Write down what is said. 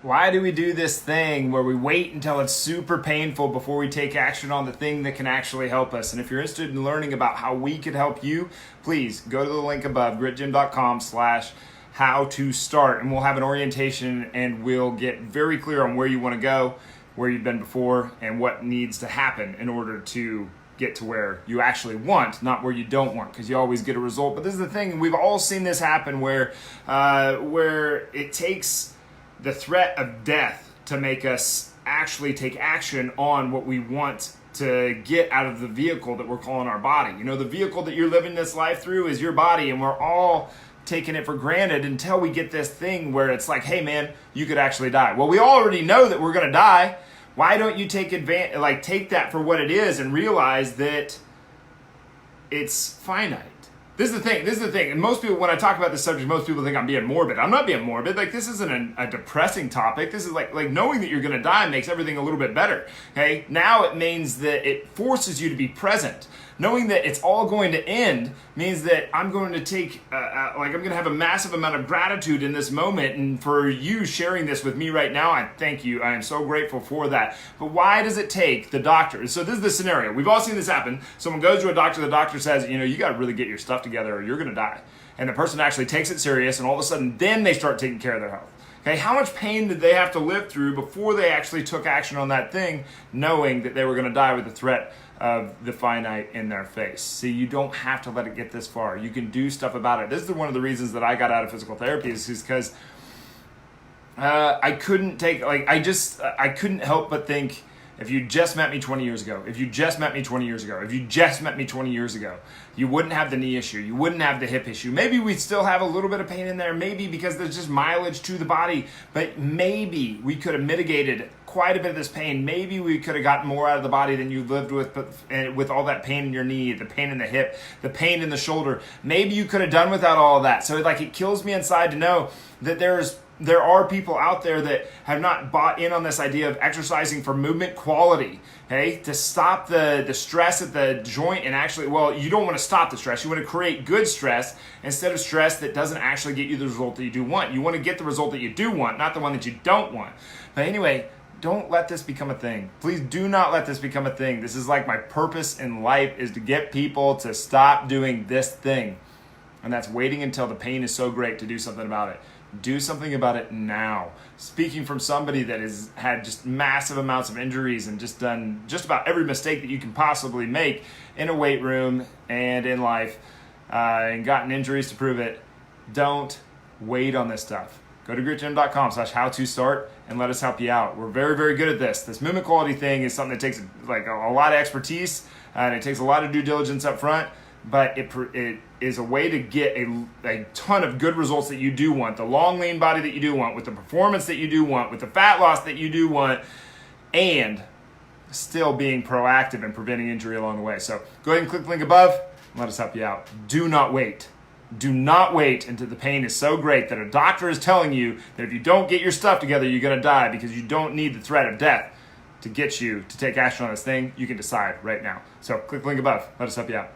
Why do we do this thing where we wait until it's super painful before we take action on the thing that can actually help us? And if you're interested in learning about how we could help you, please go to the link above, gritgym.com/how to start, and we'll have an orientation and we'll get very clear on where you want to go, where you've been before, and what needs to happen in order to get to where you actually want, not where you don't want, because you always get a result. But this is the thing, and we've all seen this happen where it takes the threat of death to make us actually take action on what we want to get out of the vehicle that we're calling our body. You know, the vehicle that you're living this life through is your body, and we're all taking it for granted until we get this thing where it's like, hey man, you could actually die. Well, we already know that we're going to die. Why don't you take that for what it is and realize that it's finite? This is the thing. And most people, when I talk about this subject, most people think I'm being morbid. I'm not being morbid. Like, this isn't a depressing topic. This is like knowing that you're going to die makes everything a little bit better. Okay? Now it means that it forces you to be present. Knowing that it's all going to end means that I'm going to take, I'm going to have a massive amount of gratitude in this moment. And for you sharing this with me right now, I thank you. I am so grateful for that. But why does it take the doctor? So this is the scenario. We've all seen this happen. Someone goes to a doctor. The doctor says, you got to really get your stuff together or you're going to die. And the person actually takes it serious, and all of a sudden, then they start taking care of their health. Okay, how much pain did they have to live through before they actually took action on that thing, knowing that they were going to die with the threat of the finite in their face? See, you don't have to let it get this far. You can do stuff about it. This is one of the reasons that I got out of physical therapy is because I couldn't help but think, if you just met me 20 years ago, if you just met me 20 years ago, if you just met me 20 years ago, you wouldn't have the knee issue. You wouldn't have the hip issue. Maybe we'd still have a little bit of pain in there, maybe because there's just mileage to the body, but maybe we could have mitigated quite a bit of this pain. Maybe we could have gotten more out of the body than you lived with all that pain in your knee, the pain in the hip, the pain in the shoulder. Maybe you could have done without all of that. So it kills me inside to know that there are people out there that have not bought in on this idea of exercising for movement quality, okay? To stop the stress at the joint and actually, you don't want to stop the stress. You want to create good stress instead of stress that doesn't actually get you the result that you do want. You want to get the result that you do want, not the one that you don't want. But anyway, don't let this become a thing. Please do not let this become a thing. This is like my purpose in life, is to get people to stop doing this thing. And that's waiting until the pain is so great to do something about it. Do something about it now. Speaking from somebody that has had just massive amounts of injuries and just done just about every mistake that you can possibly make in a weight room and in life, and gotten injuries to prove it, don't wait on this stuff. Go to gritgym.com/how to start and let us help you out. We're very, very good at this. This movement quality thing is something that takes a lot of expertise, and it takes a lot of due diligence up front. But it is a way to get a ton of good results that you do want, the long, lean body that you do want, with the performance that you do want, with the fat loss that you do want, and still being proactive and preventing injury along the way. So go ahead and click the link above and let us help you out. Do not wait. Do not wait until the pain is so great that a doctor is telling you that if you don't get your stuff together, you're going to die, because you don't need the threat of death to get you to take action on this thing. You can decide right now. So click the link above. Let us help you out.